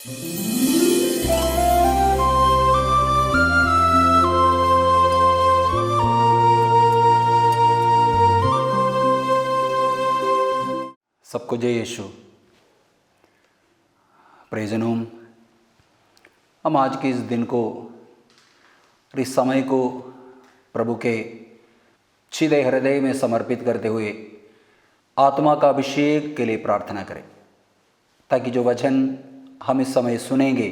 सबको जय यीशु। प्रेजनोम, हम आज के इस दिन को, इस समय को प्रभु के छिदे हृदय में समर्पित करते हुए आत्मा का अभिषेक के लिए प्रार्थना करें, ताकि जो वचन हम इस समय सुनेंगे,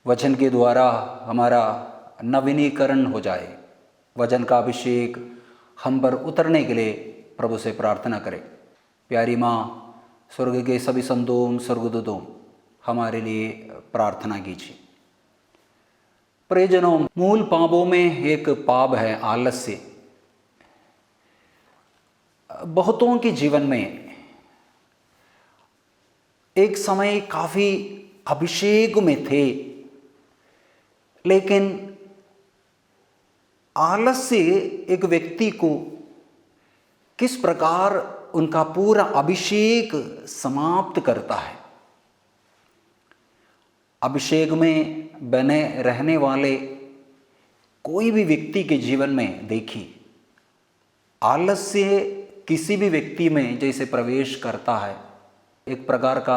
वचन के द्वारा हमारा नवीनीकरण हो जाए। वचन का अभिषेक हम पर उतरने के लिए प्रभु से प्रार्थना करें। प्यारी माँ, स्वर्ग के सभी संतों, स्वर्गदूतों, हमारे लिए प्रार्थना कीजिए। प्रियजनों, मूल पापों में एक पाप है आलस्य। बहुतों के जीवन में एक समय काफ़ी अभिषेक में थे, लेकिन आलस्य एक व्यक्ति को किस प्रकार उनका पूरा अभिषेक समाप्त करता है। अभिषेक में बने रहने वाले कोई भी व्यक्ति के जीवन में देखिए, आलस्य किसी भी व्यक्ति में जैसे प्रवेश करता है, एक प्रकार का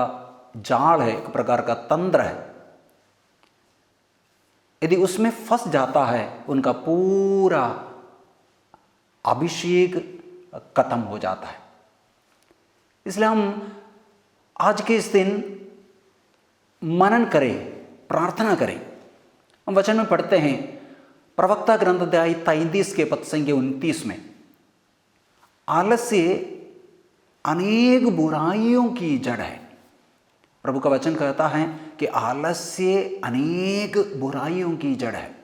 जाल है, एक प्रकार का तंत्र है। यदि उसमें फंस जाता है, उनका पूरा अभिषेक खत्म हो जाता है। इसलिए हम आज के इस दिन मनन करें, प्रार्थना करें। हम वचन में पढ़ते हैं, प्रवक्ता ग्रंथ अध्याय 33 के पद संख्या 29 में, आलस्य अनेक बुराइयों की जड़ है। प्रभु का वचन कहता है कि आलस्य अनेक बुराइयों की जड़ है।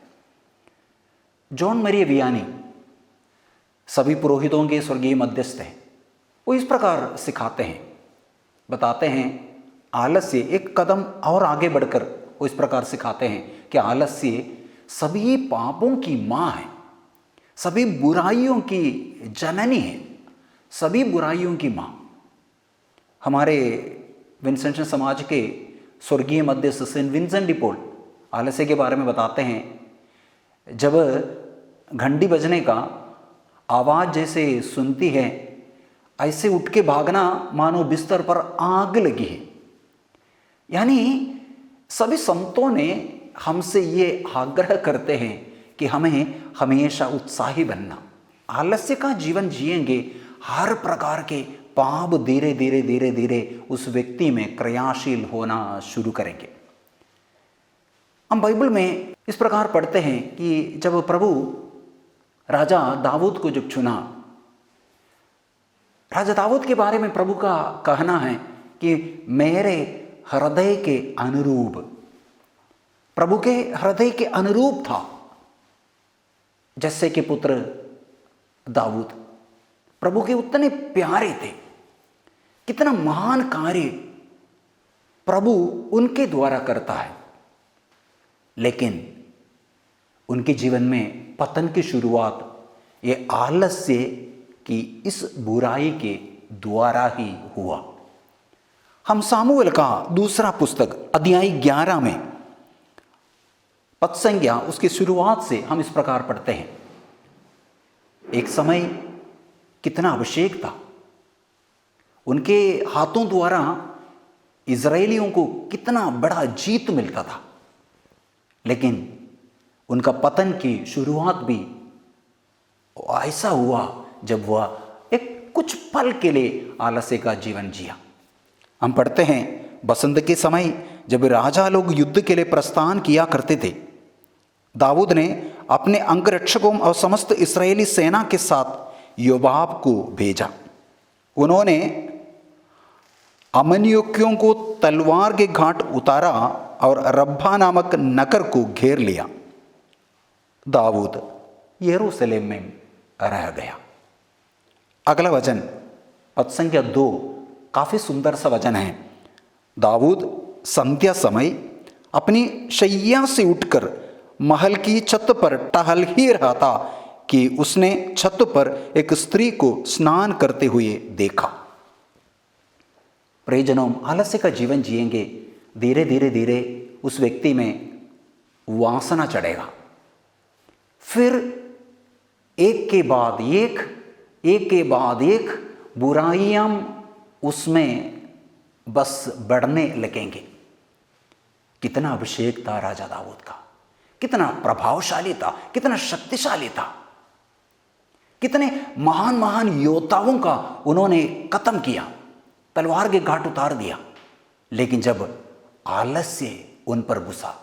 जॉन मरिया वियानी सभी पुरोहितों के स्वर्गीय मध्यस्थ हैं। वो इस प्रकार सिखाते हैं, बताते हैं, आलस्य एक कदम और आगे बढ़कर वो इस प्रकार सिखाते हैं कि आलस्य सभी पापों की माँ है, सभी बुराइयों की जननी है, सभी बुराइयों की माँ। हमारे विंसेंट समाज के स्वर्गीय मध्यस्थ सेंट विंसेंट डी पॉल आलस्य के बारे में बताते हैं, जब घंटी बजने का आवाज़ जैसे सुनती है, ऐसे उठ के भागना मानो बिस्तर पर आग लगी है। यानी सभी संतों ने हमसे ये आग्रह करते हैं कि हमें हमेशा उत्साही बनना। आलस्य का जीवन जिएंगे, हर प्रकार के पाप धीरे धीरे धीरे धीरे उस व्यक्ति में क्रियाशील होना शुरू करेंगे। हम बाइबल में इस प्रकार पढ़ते हैं कि जब प्रभु राजा दाऊद को जब चुना, राजा दाऊद के बारे में प्रभु का कहना है कि मेरे हृदय के अनुरूप, प्रभु के हृदय के अनुरूप था। जैसे के पुत्र दाऊद प्रभु के उतने प्यारे थे। कितना महान कार्य प्रभु उनके द्वारा करता है, लेकिन उनके जीवन में पतन की शुरुआत ये आलस्य की इस बुराई के द्वारा ही हुआ। हम सामुएल का दूसरा पुस्तक अध्याय 11 में पद संज्ञा उसकी शुरुआत से हम इस प्रकार पढ़ते हैं, एक समय कितना अभिषेक था, उनके हाथों द्वारा इजरायलियों को कितना बड़ा जीत मिलता था, लेकिन उनका पतन की शुरुआत भी ऐसा हुआ जब वह एक कुछ पल के लिए आलस्य का जीवन जिया। हम पढ़ते हैं, बसंत के समय जब राजा लोग युद्ध के लिए प्रस्थान किया करते थे, दाऊद ने अपने अंगरक्षकों और समस्त इस्राएली सेना के साथ योबाब को भेजा। उन्होंने अमनियों को तलवार के घाट उतारा और रब्बा नामक नगर को घेर लिया। दाऊद यरूशलेम में रह गया। अगला वचन पद संख्या 2 काफी सुंदर सा वचन है। दाऊद संध्या समय अपनी शैया से उठकर महल की छत पर टहल ही रहा था कि उसने छत पर एक स्त्री को स्नान करते हुए देखा। प्रियजनों, आलस्य का जीवन जिएंगे धीरे धीरे धीरे उस व्यक्ति में वासना चढ़ेगा। फिर एक के बाद एक बुराइयां उसमें बस बढ़ने लगेंगे। कितना अभिषेक था राजा दाऊद का, कितना प्रभावशाली था, कितना शक्तिशाली था, कितने महान महान योद्धाओं का उन्होंने खत्म किया, तलवार के घाट उतार दिया। लेकिन जब आलस्य उन पर घुसा,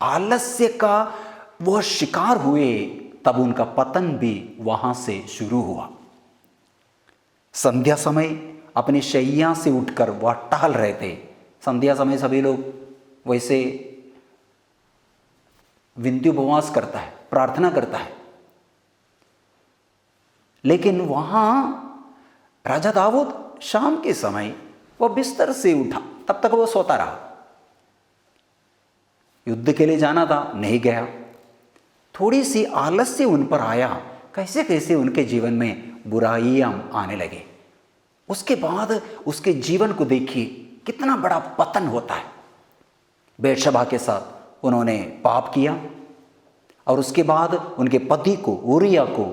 आलस्य का वह शिकार हुए, तब उनका पतन भी वहां से शुरू हुआ। संध्या समय अपनी शैया से उठकर वह टहल रहे थे। संध्या समय सभी लोग वैसे विनती उपवास करता है, प्रार्थना करता है, लेकिन वहां राजा दाऊद शाम के समय वह बिस्तर से उठा, तब तक वह सोता रहा। युद्ध के लिए जाना था, नहीं गया। थोड़ी सी आलस्य उन पर आया, कैसे कैसे उनके जीवन में बुराइयां आने लगे। उसके बाद उसके जीवन को देखिए कितना बड़ा पतन होता है। बेतशबा के साथ उन्होंने पाप किया और उसके बाद उनके पति को, उरिया को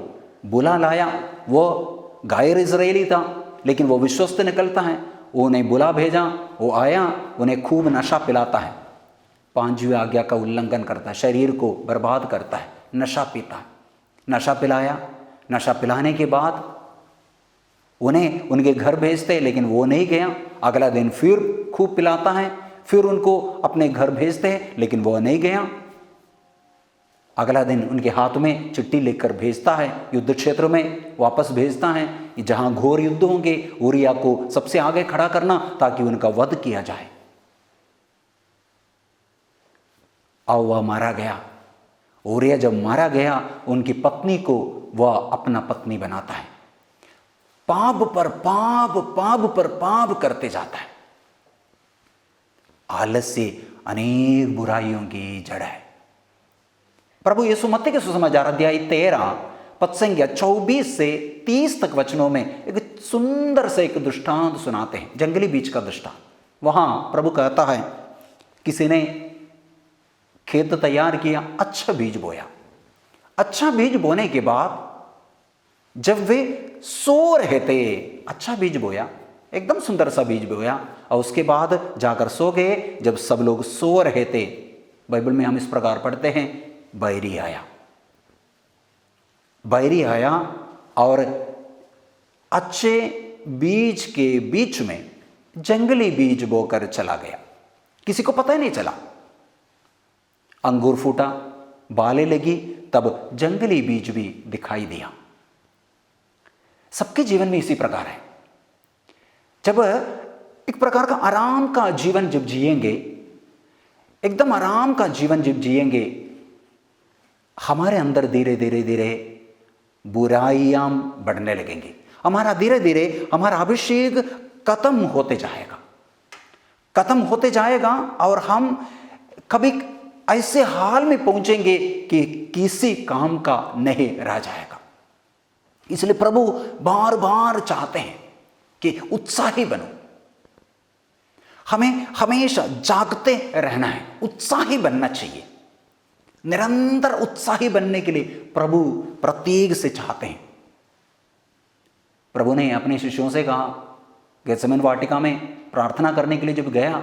बुला लाया। वो गैर इजरायली था, लेकिन वो विश्वस्त निकलता है। उन्हें बुला भेजा, वो आया, उन्हें खूब नशा पिलाता है, 5वीं आज्ञा का उल्लंघन करता है, शरीर को बर्बाद करता है, नशा पीता है। नशा पिलाया, नशा पिलाने के बाद उन्हें उनके घर भेजते, लेकिन वो नहीं गया। अगला दिन फिर खूब पिलाता है, फिर उनको अपने घर भेजते हैं, लेकिन वो नहीं गया। अगला दिन उनके हाथ में चिट्ठी लेकर भेजता है, युद्ध क्षेत्र में वापस भेजता है, जहां घोर युद्ध होंगे, उरिया को सबसे आगे खड़ा करना ताकि उनका वध किया जाए। और वह मारा गया। उरिया जब मारा गया, उनकी पत्नी को वह अपना पत्नी बनाता है। पाप पर पाप, पाप पर पाप करते जाता है। आलस्य अनेक बुराइयों की जड़ है। प्रभु यीशु मत्ती के सुसमाचार अध्याय 13 पद संख्या 24 से 30 तक वचनों में एक सुंदर से एक दृष्टांत सुनाते हैं, जंगली बीज का दृष्टांत। वहां प्रभु कहता है, किसी ने खेत तैयार किया, अच्छा बीज बोया। अच्छा बीज बोने के बाद जब वे सो रहे थे, अच्छा बीज बोया, एकदम सुंदर सा बीज बोया, और उसके बाद जाकर सो गए। जब सब लोग सो रहे थे, बाइबल में हम इस प्रकार पढ़ते हैं, बैरी आया। बैरी आया और अच्छे बीज के बीच में जंगली बीज बोकर चला गया। किसी को पता ही नहीं चला। अंगूर फूटा, बालें लगी, तब जंगली बीज भी दिखाई दिया। सबके जीवन में इसी प्रकार है। जब एक प्रकार का आराम का जीवन जब जिएंगे, एकदम आराम का जीवन जब जिएंगे, हमारे अंदर धीरे धीरे धीरे बुराइयां बढ़ने लगेंगी। हमारा धीरे धीरे हमारा अभिषेक खत्म होते जाएगा, खत्म होते जाएगा, और हम कभी ऐसे हाल में पहुंचेंगे कि किसी काम का नहीं रह जाएगा। इसलिए प्रभु बार बार चाहते हैं कि उत्साही बनो। हमें हमेशा जागते रहना है, उत्साही बनना चाहिए। निरंतर उत्साही बनने के लिए प्रभु प्रत्येक से चाहते हैं। प्रभु ने अपने शिष्यों से कहा, गेत्सेमन वाटिका में प्रार्थना करने के लिए जब गया,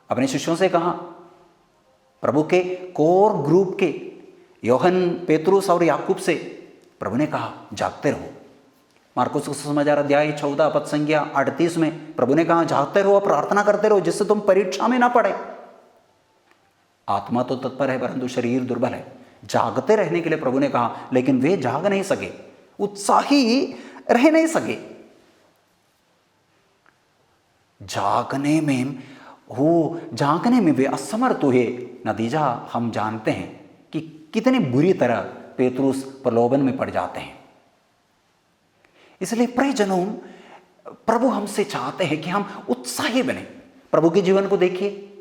अपने शिष्यों से कहा, प्रभु के कोर ग्रुप के योहन, पेतरुस और याकूब से प्रभु ने कहा, जागते रहो। मार्कुस सुसमाचार अध्याय 14 पद संख्या 38 में प्रभु ने कहा, जागते रहो, प्रार्थना करते रहो, जिससे तुम परीक्षा में ना पड़े। आत्मा तो तत्पर है, परंतु शरीर दुर्बल है। जागते रहने के लिए प्रभु ने कहा, लेकिन वे जाग नहीं सके, उत्साही रह नहीं सके। जागने में वे असमर्थ हुए। नतीजा हम जानते हैं कि कितनी बुरी तरह पेतरुस प्रलोभन में पड़ जाते हैं। इसलिए प्रियजनों, प्रभु हमसे चाहते हैं कि हम उत्साही बने। प्रभु के जीवन को देखिए।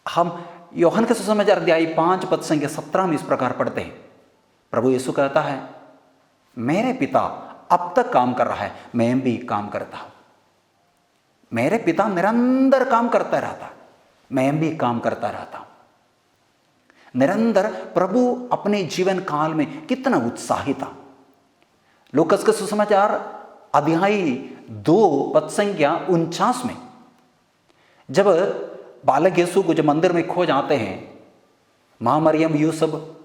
हम योहन के सुसमाचार अध्याय 5 पद संख्या 17 में इस प्रकार पढ़ते हैं, प्रभु यीशु कहता है, मेरे पिता अब तक काम कर रहा है, मैं भी काम करता हूं। मेरे पिता निरंतर काम करता रहता, मैं भी काम करता रहता हूं। निरंतर प्रभु अपने जीवन काल में कितना उत्साही था। लूकस के सुसमाचार अध्याय 2 पद संख्या 49 में जब बालक यीशु को जब मंदिर में खो जाते हैं, मां मरियम यूसुफ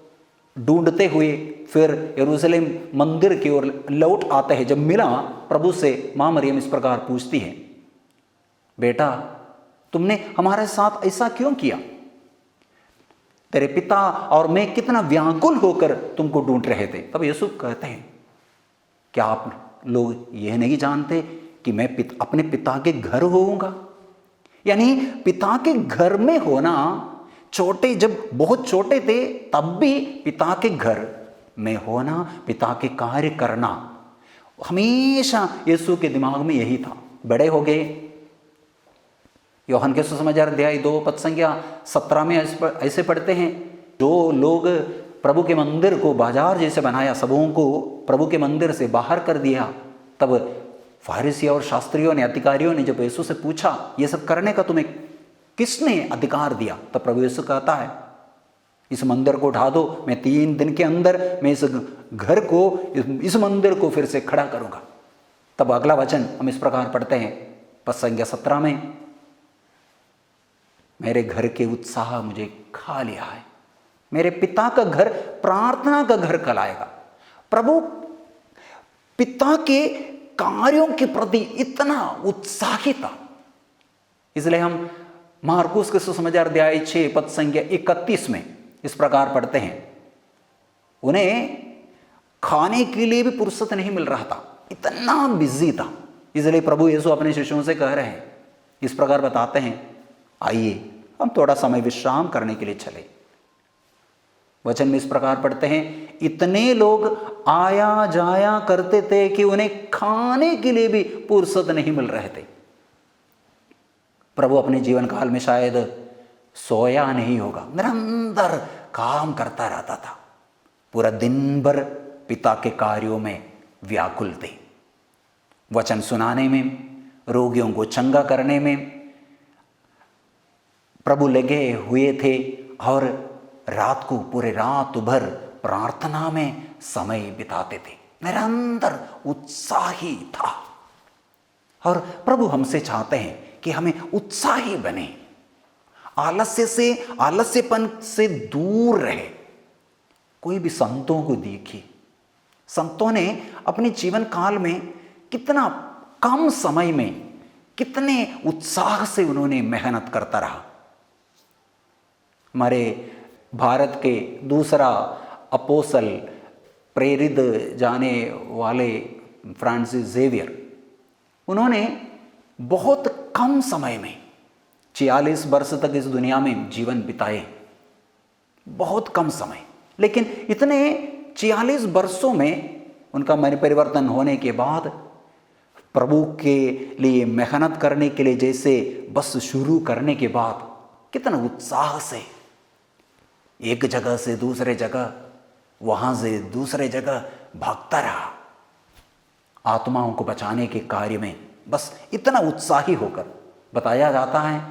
ढूंढते हुए फिर यरूशलेम मंदिर की ओर लौट आते हैं। जब मिला प्रभु से, मां मरियम इस प्रकार पूछती है, बेटा तुमने हमारे साथ ऐसा क्यों किया? तेरे पिता और मैं कितना व्याकुल होकर तुमको ढूंढ रहे थे। तब यीशु कहते हैं, क्या आप लोग यह नहीं जानते कि मैं अपने पिता के घर होऊंगा? यानी पिता के घर में होना, छोटे जब बहुत छोटे थे तब भी पिता के घर में होना, पिता के कार्य करना, हमेशा यीशु के दिमाग में यही था। बड़े हो गए, यूहन्ना के सुसमाचार अध्याय 2 पद संख्या 17 में ऐसे पढ़ते हैं, जो लोग प्रभु के मंदिर को बाजार जैसे बनाया, सबों को प्रभु के मंदिर से बाहर कर दिया। तब फारिसी और शास्त्रियों ने, अधिकारियों ने जब यीशु से पूछा, ये सब करने का तुम्हें किसने अधिकार दिया? तब प्रभु यीशु कहता है, इस मंदिर को ढा दो, मैं 3 दिन के अंदर मैं इस घर को, इस मंदिर को फिर से खड़ा करूंगा। तब अगला वचन हम इस प्रकार पढ़ते हैं पद संख्या 17 में, मेरे घर के उत्साह मुझे खा लिया है, मेरे पिता का घर प्रार्थना का घर कहलाएगा। प्रभु पिता के कार्यों के प्रति इतना उत्साही था। इसलिए हम मार्कुस के सुसमाचार अध्याय 6 पद संख्या 31 में इस प्रकार पढ़ते हैं, उन्हें खाने के लिए भी फुर्सत नहीं मिल रहा था, इतना बिजी था। इसलिए प्रभु यीशु अपने शिष्यों से कह रहे हैं, इस प्रकार बताते हैं, आइए हम थोड़ा समय विश्राम करने के लिए चले। वचन में इस प्रकार पढ़ते हैं, इतने लोग आया जाया करते थे कि उन्हें खाने के लिए भी फुर्सत नहीं मिल रहे थे। प्रभु अपने जीवन काल में शायद सोया नहीं होगा, निरंतर काम करता रहता था, पूरा दिन भर पिता के कार्यों में व्याकुल थे। वचन सुनाने में, रोगियों को चंगा करने में प्रभु लगे हुए थे और रात को पूरे रात भर प्रार्थना में समय बिताते थे, निरंतर उत्साही था। और प्रभु हमसे चाहते हैं कि हमें उत्साही बने, आलस्यपन से दूर रहे। कोई भी संतों को देखिए, संतों ने अपने जीवन काल में कितना कम समय में कितने उत्साह से उन्होंने मेहनत करता रहा। हमारे भारत के दूसरा अपोस्तल प्रेरित जाने वाले फ्रांसिस जेवियर, उन्होंने बहुत कम समय में 46 वर्ष तक इस दुनिया में जीवन बिताए, बहुत कम समय, लेकिन इतने 46 वर्षों में उनका मन परिवर्तन होने के बाद प्रभु के लिए मेहनत करने के लिए जैसे बस शुरू करने के बाद कितना उत्साह से एक जगह से दूसरे जगह, वहां से दूसरे जगह भागता रहा, आत्माओं को बचाने के कार्य में बस इतना उत्साही होकर। बताया जाता है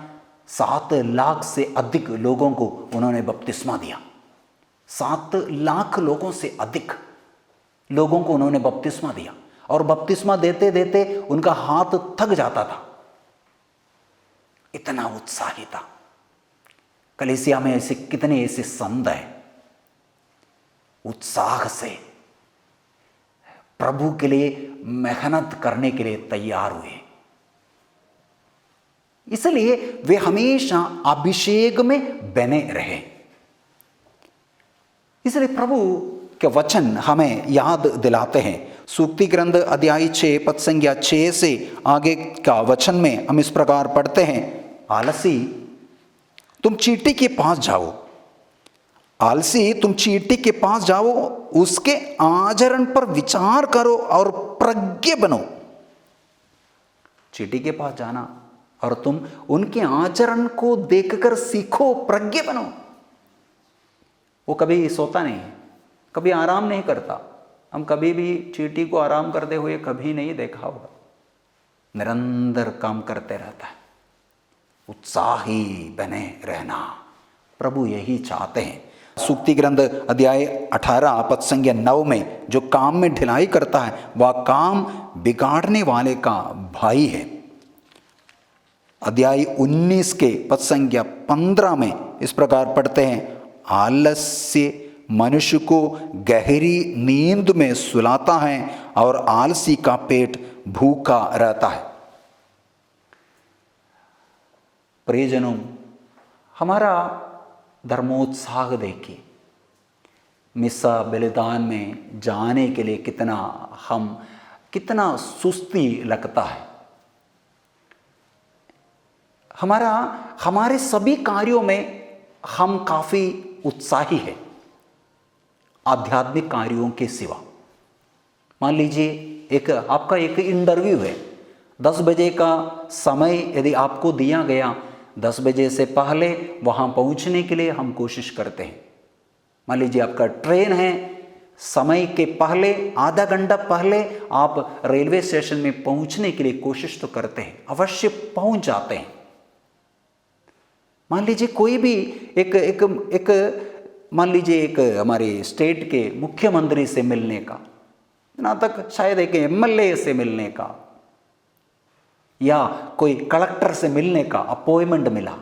7 लाख से अधिक लोगों को उन्होंने बपतिस्मा दिया, 7 लाख लोगों से अधिक लोगों को उन्होंने बपतिस्मा दिया, और बपतिस्मा देते देते उनका हाथ थक जाता था, इतना उत्साही था। कलीसिया में ऐसे कितने ऐसे संत हैं, उत्साह से प्रभु के लिए मेहनत करने के लिए तैयार हुए, इसलिए वे हमेशा अभिषेक में बने रहे। इसलिए प्रभु के वचन हमें याद दिलाते हैं। सूक्ति ग्रंथ अध्याय 6 पद संख्या 6 से आगे का वचन में हम इस प्रकार पढ़ते हैं, आलसी तुम चींटी के पास जाओ, आलसी तुम चींटी के पास जाओ, उसके आचरण पर विचार करो और प्रज्ञ बनो। चींटी के पास जाना और तुम उनके आचरण को देखकर सीखो, प्रज्ञ बनो। वो कभी सोता नहीं है, कभी आराम नहीं करता। हम कभी भी चींटी को आराम करते हुए कभी नहीं देखा होगा। निरंतर काम करते रहता है। उत्साही बने रहना, प्रभु यही चाहते हैं। सूक्ति ग्रंथ अध्याय 18 पद संख्या 9 में जो काम में ढिलाई करता है वह काम बिगाड़ने वाले का भाई है। अध्याय 19 के पद संख्या 15 में इस प्रकार पढ़ते हैं, आलस्य मनुष्य को गहरी नींद में सुलाता है और आलसी का पेट भूखा रहता है। प्रियजनों, हमारा धर्मोत्साह देखिए, मिसा बलिदान में जाने के लिए कितना सुस्ती लगता है। हमारे सभी कार्यों में हम काफ़ी उत्साही हैं, आध्यात्मिक कार्यों के सिवा। मान लीजिए आपका एक इंटरव्यू है, 10 बजे का समय यदि आपको दिया गया, 10 बजे से पहले वहाँ पहुँचने के लिए हम कोशिश करते हैं। मान लीजिए आपका ट्रेन है, समय के पहले आधा घंटा पहले आप रेलवे स्टेशन में पहुँचने के लिए कोशिश तो करते हैं, अवश्य पहुँच जाते हैं। मान लीजिए कोई भी मान लीजिए एक हमारे स्टेट के मुख्यमंत्री से मिलने का, ना तक शायद एक एमएलए से मिलने का या कोई कलेक्टर से मिलने का अपॉइंटमेंट मिला,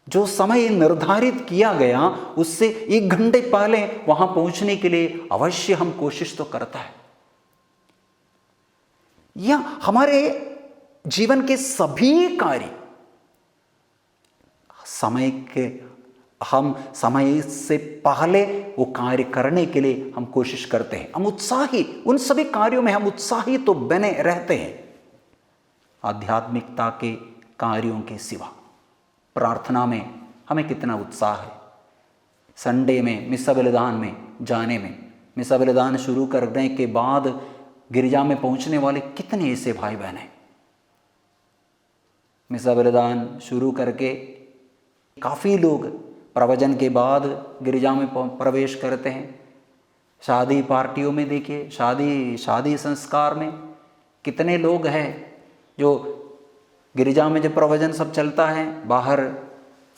जो समय निर्धारित किया गया उससे 1 घंटे पहले वहां पहुंचने के लिए अवश्य हम कोशिश तो करता है। या हमारे जीवन के सभी कार्य हम समय से पहले वो कार्य करने के लिए हम कोशिश करते हैं। हम उत्साही, उन सभी कार्यों में हम उत्साही तो बने रहते हैं। आध्यात्मिकता के कार्यों के सिवा प्रार्थना में हमें कितना उत्साह है। संडे में मिसा बलिदान में जाने में, मिसा बलिदान शुरू करने के बाद गिरजा में पहुंचने वाले कितने ऐसे भाई बहन हैं। मिसा बलिदान शुरू करके काफ़ी लोग प्रवचन के बाद गिरजा में प्रवेश करते हैं। शादी पार्टियों में देखिए, शादी संस्कार में कितने लोग हैं जो गिरजा में जब प्रवचन सब चलता है, बाहर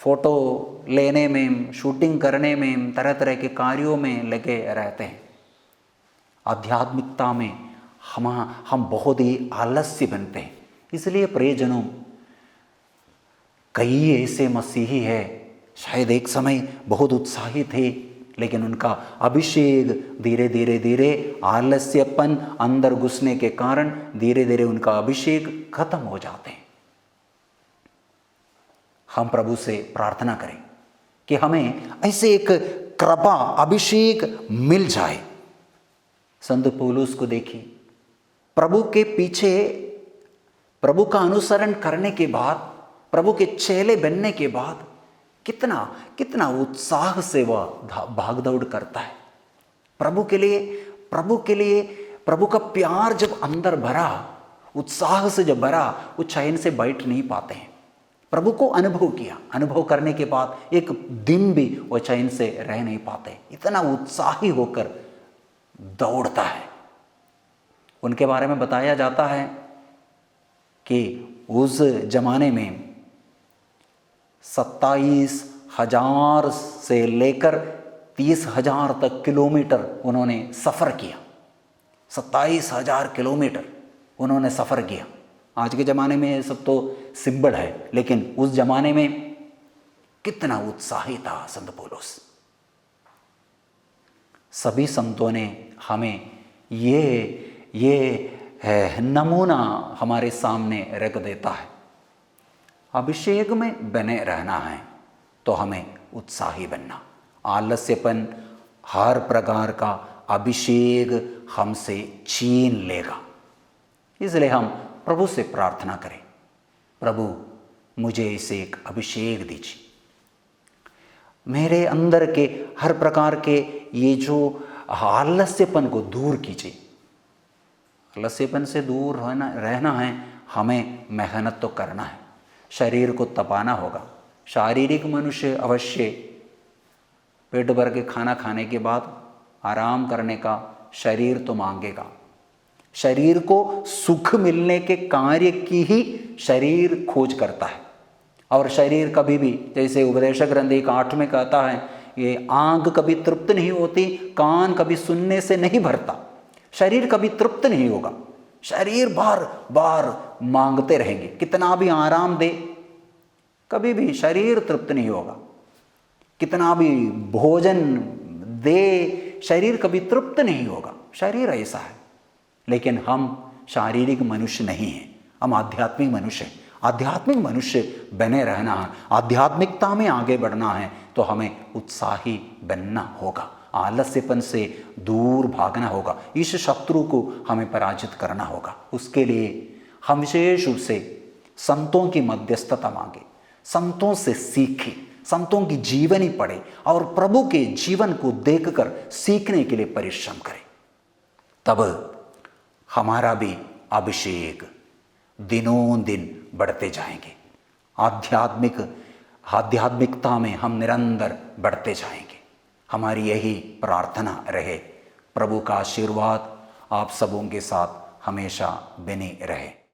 फोटो लेने में, शूटिंग करने में, तरह तरह के कार्यों में लगे रहते हैं। आध्यात्मिकता में हम बहुत ही आलस्य बनते हैं। इसलिए प्रियजनों, कई ऐसे मसीही हैं शायद एक समय बहुत उत्साही थे, लेकिन उनका अभिषेक धीरे धीरे आलस्यपन अंदर घुसने के कारण धीरे धीरे उनका अभिषेक खत्म हो जाते हैं। हम प्रभु से प्रार्थना करें कि हमें ऐसे एक कृपा अभिषेक मिल जाए। संत पौलुस को देखिए, प्रभु के पीछे, प्रभु का अनुसरण करने के बाद, प्रभु के चेले बनने के बाद कितना उत्साह से वह भाग दौड़ करता है प्रभु के लिए। प्रभु का प्यार जब अंदर भरा, उत्साह से जब भरा, वो चैन से बैठ नहीं पाते हैं। प्रभु को अनुभव किया, अनुभव करने के बाद एक दिन भी वो चैन से रह नहीं पाते, इतना उत्साही होकर दौड़ता है। उनके बारे में बताया जाता है कि उस जमाने में 27,000 से लेकर 30,000 तक किलोमीटर उन्होंने सफ़र किया। 27,000 किलोमीटर उन्होंने सफ़र किया। आज के ज़माने में ये सब तो सिंबल है, लेकिन उस ज़माने में कितना उत्साही था संत पौलुस। सभी संतों ने हमें ये नमूना हमारे सामने रख देता है। अभिषेक में बने रहना है तो हमें उत्साही बनना। आलस्यपन हर प्रकार का अभिषेक हमसे छीन लेगा। इसलिए हम प्रभु से प्रार्थना करें, प्रभु मुझे इसे एक अभिषेक दीजिए, मेरे अंदर के हर प्रकार के ये जो आलस्यपन को दूर कीजिए। आलस्यपन से दूर रहना है, हमें मेहनत तो करना है, शरीर को तपाना होगा। शारीरिक मनुष्य अवश्य पेट भर के खाना खाने के बाद आराम करने का शरीर तो मांगेगा, शरीर को सुख मिलने के कार्य की ही शरीर खोज करता है। और शरीर कभी भी, जैसे उपदेशक ग्रंथ 1:8 में कहता है, ये आंख कभी तृप्त नहीं होती, कान कभी सुनने से नहीं भरता, शरीर कभी तृप्त नहीं होगा। शरीर बार बार मांगते रहेंगे, कितना भी आराम दे कभी भी शरीर तृप्त नहीं होगा, कितना भी भोजन दे शरीर कभी तृप्त नहीं होगा। शरीर ऐसा है। लेकिन हम शारीरिक मनुष्य नहीं हैं, हम आध्यात्मिक मनुष्य हैं। आध्यात्मिक मनुष्य बने रहना है, आध्यात्मिकता में आगे बढ़ना है तो हमें उत्साही बनना होगा, आलस्यपन से दूर भागना होगा, इस शत्रु को हमें पराजित करना होगा। उसके लिए हम विशेष रूप से संतों की मध्यस्थता मांगे, संतों से सीखें, संतों की जीवनी पढ़े और प्रभु के जीवन को देखकर सीखने के लिए परिश्रम करें। तब हमारा भी अभिषेक दिनों दिन बढ़ते जाएंगे, आध्यात्मिकता में हम निरंतर बढ़ते जाएंगे। हमारी यही प्रार्थना रहे। प्रभु का आशीर्वाद आप सबों के साथ हमेशा बने रहे।